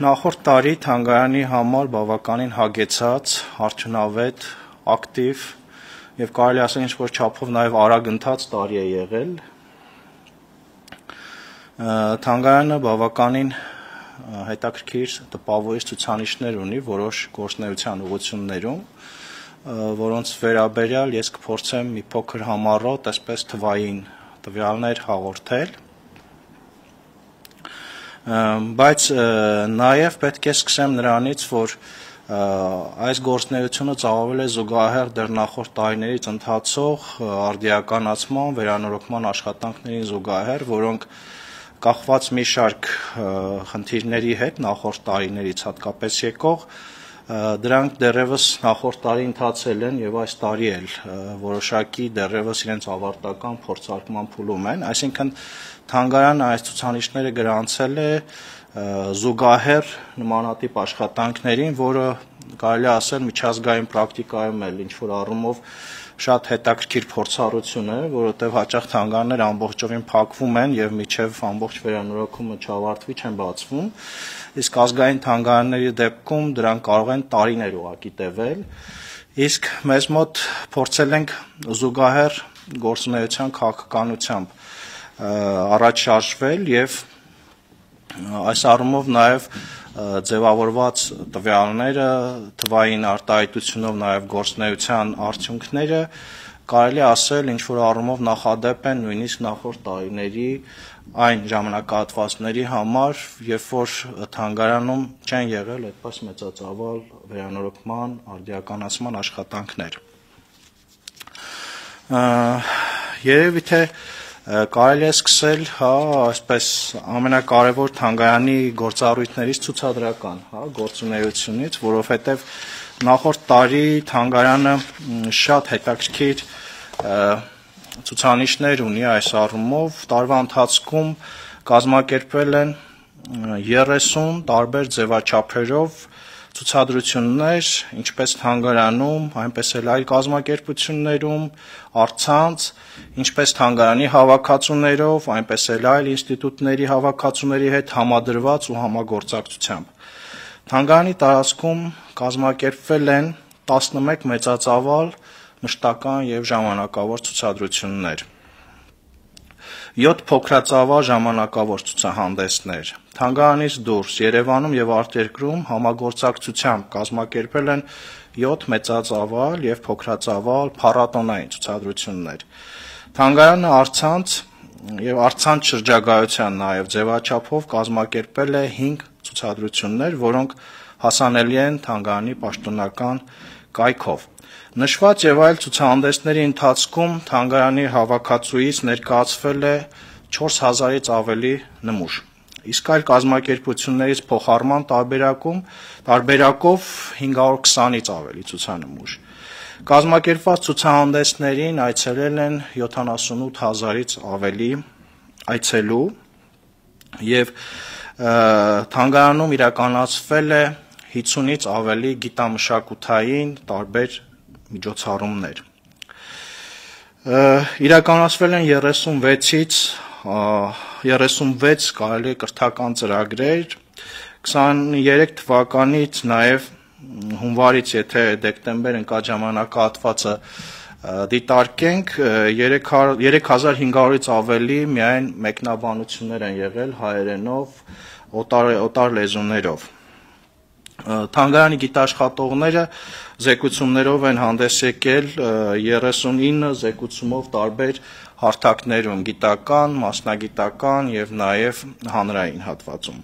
Նախորդ տարի թանգարանի համար բավականին հագեցած, արդյունավետ, ակտիվ եւ կարելի ասել ինչ-որ չափով նաեւ արագ ընթաց տարի է եղել։ Թանգարանը բավականին հետաքրքիր տպավորիչ ցուցանիշներ ունի որոշ գործունեության ուղղություններում, որոնց վերաբերյալ ես կփորձեմ մի փոքր համառոտ, այսպես թվային տվյալներ հաղորդել։ Բայց նաև պետք է սկսեմ նրանից, որ այս գործունեությունը ծավալվել է զուգահեռ դեռ նախորդ տարիներից ընթացող արդիականացման, վերանորոգման աշխատանքներին զուգահեռ, որոնք կախված մի շարք խնդիրների հետ նախորդ տարիներից հատկապես եկող, դրանք դեռևս նախորդ տարի ընթացել են եւ այս տարի էլ որոշակի դեռևս իրենց ավարտական փորձարկման փուլում են, այսինքն թանգարանը այս ցուցանիշները գրանցել է զուգահեռ նմանատիպ աշխատանքներին, որը կարելի ասել միջազգային պրակտիկայում էլ ինչ-որ առումով շատ հետաքրքիր փորձառություն է, որովհետև հաճախ թանգարաններ ամբողջովին փակվում են եւ միջև ամբողջ վերանորոգումը չավարտվի չեն բացվում, իսկ ազգային թանգարանների դեպքում դրանք կարող են տարիներ ուղղակի տևել, իսկ մեզ մոտ փորձել ենք զուգահեռ գործունեության քաղաքականությամբ առաջ շարժվել եւ այս առումով նաեւ ձևավորված տվյալները, թվային արտահայտությունով նաեւ գործունեության արդյունքները կարելի ասել ինչ որ առումով նախադեպ են նույնիսկ նախորդ տարիների այն ժամանակահատվածների համար, երբ որ թանգարանում չեն եղել այդպես մեծածավալ վերանորոգման, արդիականացման աշխատանքներ։ Երևի թե կարելի է սկսել, այսպես ամենակարևոր թանգարանի գործառույթներից ցուցադրական, գործունեությունից, որովհետև նախորդ տարի թանգարանը շատ հետաքրքիր ցուցանիշներ ունի այս առումով, տարվա ընթացքում կազմակերպվել են 30 տարբեր ձևաչափերով ցուցադրություններ, ինչպես թանգարանում, այնպես էլ այլ կազմակերպություններում, առցանց, ինչպես թանգարանի հավաքածուներով, այնպես էլ այլ ինստիտուտների հավաքածուների հետ համադրված ու համագործակցությամբ։ Թանգարանի տարածքում կազմակերպվել են 11 մեծածավալ մշտական եւ ժամանակավոր ցուցադրություններ, 7 փոքրածավալ ժամանակավոր ցուցահանդեսներ, թանգարանից դուրս Երևանում եւ արտերկրում համագործակցությամբ կազմակերպել են 7 մեծածավալ եւ փոքրածավալ փառատոնային ցուցադրություններ։ Թանգարանը առցանց եւ առցանց շրջագայության նաեւ ձևաչափով կազմակերպել է 5 ցուցադրություններ, որոնք հասանելի են թանգարանի պաշտոնական կայքով։ Նշված եւ այլ ցուցահանդեսների ընթացքում թանգարանի հավաքածուից ներկայացվել է 4000-ից ավելի նմուշ, իսկ այլ կազմակերպություններից փոխառման տարբերակով 520-ից ավելի ցուցանմուշ։ Կազմակերպված ցուցահանդեսներին այցելել են 78000-ից ավելի այցելու եւ թանգարանում իրականացվել է 50-ից ավելի գիտամշակութային տարբեր միջոցառումներ։ Իրականացվել են 36 կարելի է կրթական ծրագրեր, 23 թվականից նաև հունվարից, եթե դեկտեմբեր ընկած ժամանակահատվածը դիտարկենք, 3500-ից ավելի միայն մեկնաբանություններ են եղել հայերենով, օտար լեզուներով։ Թանգարանի գիտաշխատողները զեկուցումներով են հանդես եկել 39 զեկուցումով տարբեր հարթակներում, գիտական, մասնագիտական եւ նաեւ հանրային հատվածում։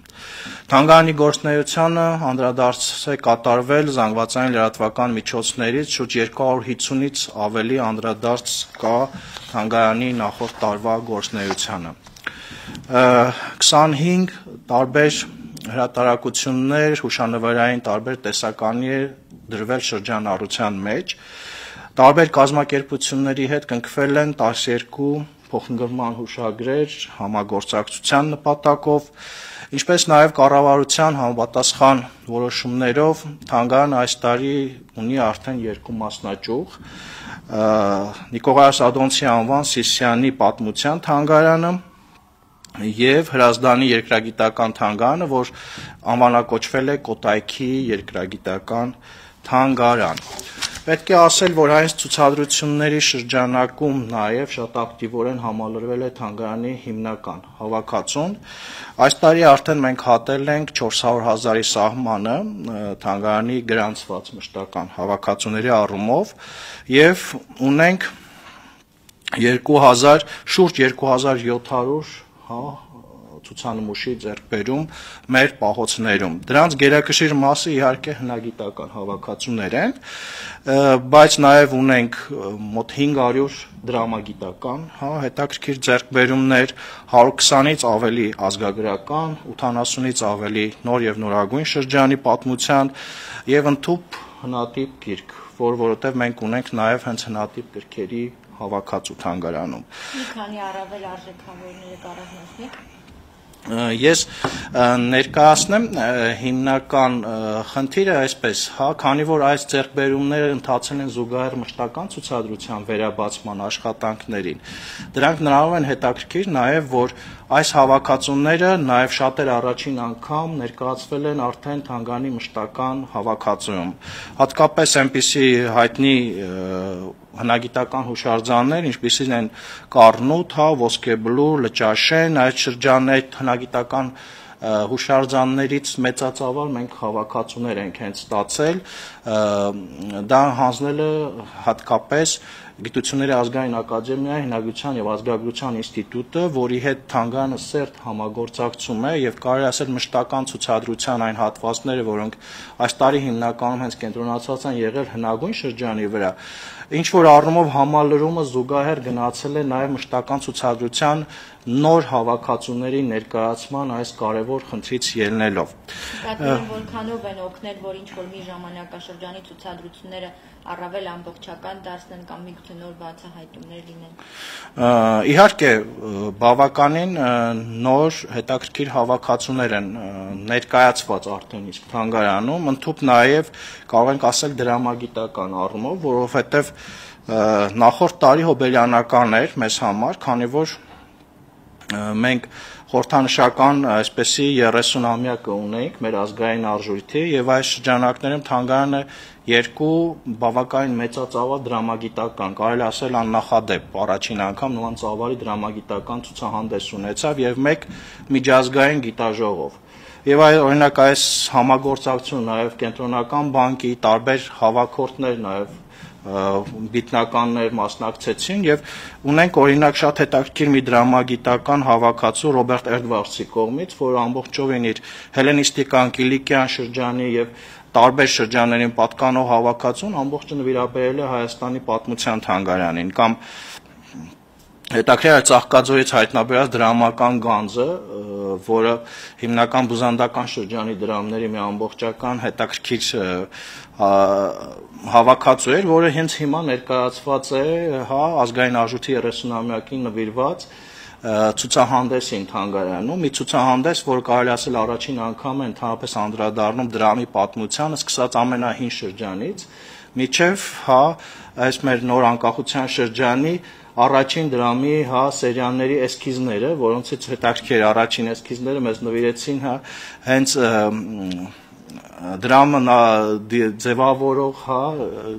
Թանգարանի գործունեությանը անդրադարձ է կատարվել զանգվածային լրատվական միջոցներից շուրջ 250-ից ավելի անդրադարձ կա թանգարանի նախորդ տարվա գործունեությանը։ 25 տարբեր հրատարակություններ, հուշանվերային տարբեր տեսականի է դրվել շրջանառության մեջ, տարբեր կազմակերպությունների հետ կնքվել են 12 փոխընկերման հուշագրեր համագործակցության նպատակով, ինչպես նաև կառավարության համապատասխան որոշումներով թանգարանը այս տարի ունի արդեն 2 մասնաճյուղ, Նիկողայոս Ադոնցի անվան Սիսիանի պատմության թանգարանը եւ Հրազդանի երկրագիտական թանգարանը, որ անվանակոչվել է Կոտայքի երկրագիտական թանգարան։ Պետք է ասել, որ այս ցուցադրությունների շրջանակում նաև շատ ակտիվորեն համալրվել է թանգարանի հիմնական հավաքածուն։ Այս տարի արդեն մենք հատել ենք 400,000-ի սահմանը թանգարանի գրանցված մշտական հավաքածուների առումով եւ ունենք շուրջ 2700 ցուցանմուշի ձեռքբերում մեր պահոցներում։ Դրանց գերակշիռ մասը իհարկե հնագիտական հավաքածուներ են, բայց նաև ունենք մոտ 500 դրամագիտական, հետաքրքիր ձեռքբերումներ, 120-ից ավելի ազգագրական, 80-ից ավելի նոր եւ նորագույն շրջանի պատմության եւ ընդհանուր հնատիպ գիրք, որովհետեւ մենք ունենք նաև հենց հնատիպ գրքերի հավաքածու թանգարանում։ Մի քանի առավել արժեքավորները կառավարվի։ Ես ներկայացնեմ հիմնական խնդիրը այսպես, քանի որ այս ձեռքբերումները ընթացել են զուգահեռ մշտական ցուցադրության վերաբացման աշխատանքներին, դրանք նրանով են հետաքրքիր նաև, որ այս հավաքածուները նաև շատեր առաջին անգամ ներկայացվել են արդեն թանգարանի մշտական հավաքածուում, հատկապես այնպիսի հայտնի հնագիտական հուշարձաններ, ինչպիսին են Կառնուտ, Ոսկեբլուր, Լճաշեն, այդ շրջաններ հնագիտական հուշարձաններից մեծածավալ մենք հավաքածուներ ենք հենց ստացել, դա հանձնել է հատկապես Գիտությունների ազգային ակադեմիայի հնագիտության եւ ազգագրության ինստիտուտը, որի հետ թանգարանը սերտ համագործակցում է եւ կարելի ասել մշտական ցուցադրության այն հատվածները, որոնք այս տարի հիմնականում հենց կենտրոնացած են եղել հնագույն շրջանի վրա, ինչ որ առումով համալրումը զուգահեռ գնացել է նաեւ մշտական ցուցադրության նոր հավաքածուների ներկայացման այս կարևոր խնդրից ելնելով։ Որքանով են օգնել, որ ինչ որ մի ժամանակաշրջանի ցուցադրությունները առավել ամբողջական դարձնեն կամ միգուցե նոր բացահայտումներ լինեն։ Իհարկե, բավականին նոր հետաքրքիր հավաքածուներ են ներկայացված արդեն իսկ թանգարանում, ընդհանուր նաև կարող ենք ասել դրամագիտական առումով, որովհետև նախորդ տարի հոբելյանական էր մեզ համար, քանի որ մենք խորհրդանշական այսպեսի 30-ամյակը ունեինք մեր ազգային արժույթի եւ այս շրջանակներում թանգարանը երկու բավականին մեծածավալ դրամագիտական, կարելի ասել աննախադեպ, առաջին անգամ նման ծավալի դրամագիտական ցուցահանդես ունեցավ եւ մեկ միջազգային գիտաժողով։ Եվ օրինակ այս համագործակցությունը նաեւ կենտրոնական բանկի տարբեր հավաքորդներ նաեւ գիտնականներ մասնակցեցին եւ ունենք օրինակ շատ հետաքրքիր մի դրամագիտական հավաքածու Ռոբերտ Էդվարդսի կողմից, որը ամբողջովին իր հելենիստիկան, կիլիկյան շրջանի եւ տարբեր շրջաններին պատկանող հավաքածուն ամբողջը նվիրաբերել է Հայաստանի պատմության թանգարանին կամ հետաքրքիր Ծաղկաձորից հայտնաբերած դրամական գանձը, որը հիմնական բուզանդական շրջանի դրամների մի ամբողջական հետաքրքիր հավաքածու էր, որը հենց հիմա ներկայացված է, ազգային արժույթի 30-ամյակին նվիրված ցուցահանդեսին թանգարանում, մի ցուցահանդես, որ կարելի ասել առաջին անգամ է ընդհանրապես անդրադառնում դրամի պատմությանը, սկսած ամենահին շրջանից, միջև այս մեր նոր անկախության շրջանի առաջին դրամի սերիաների էսքիզները, որոնցից հետաքրքիր առաջին էսքիզները մեզ նվիրեցին հենց դրամը ձևավորող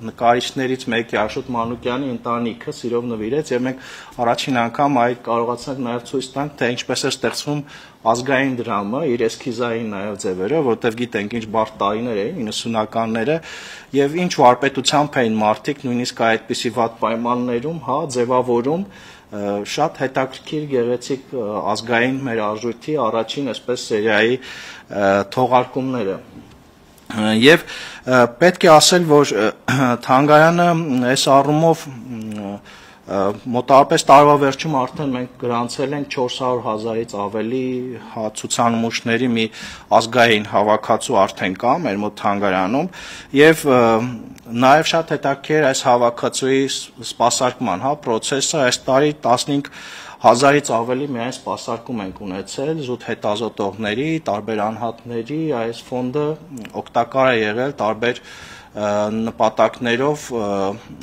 նկարիչներից մեկի Աշոտ Մանուկյանի ընտանիքը սիրով նվիրեց եւ մենք առաջին անգամ այդ կարողացանք նաեւ ցույց տանք, թե ինչպես է ստեղծվում ազգային դրամը իր էսքիզային նաեւ ձևերով, որտեղ գիտենք ինչ բարդ տարիներ էին 90-ականները եւ ինչ վարպետությամբ էին մարդիկ նույնիսկ այդպիսի վատ պայմաններում ձևավորում շատ հետաքրքիր գեղեցիկ ազգային մեր արժույթի առաջին այսպես սերիայի թողարկումները եւ պետք է ասել, որ թանգարանը այս առումով մոտավորապես տարվա վերջում արդեն մենք գրանցել ենք 400,000-ից ավելի ցուցանմուշների մի ազգային հավաքածու արդեն կա մեր մոտ թանգարանում եւ նաեւ շատ հետաքրքիր այս հավաքածուի սպասարկման process-ը այս տարի 15,000-ից ավելի միայն սպասարկում ենք ունեցել զուտ հետազոտողների, տարբեր անհատների, այս ֆոնդը օգտակար է եղել տարբեր նպատակներով,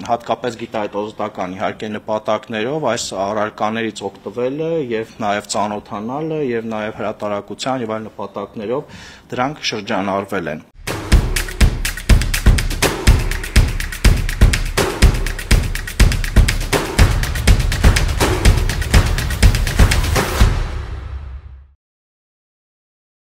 հատկապես գիտահետազոտական իհարկե նպատակներով այս առարկաներից օգտվելը եւ նաեւ ծանոթանալը եւ նաեւ հրատարակության եւ այլ նպատակներով դրանք շրջանառվել են։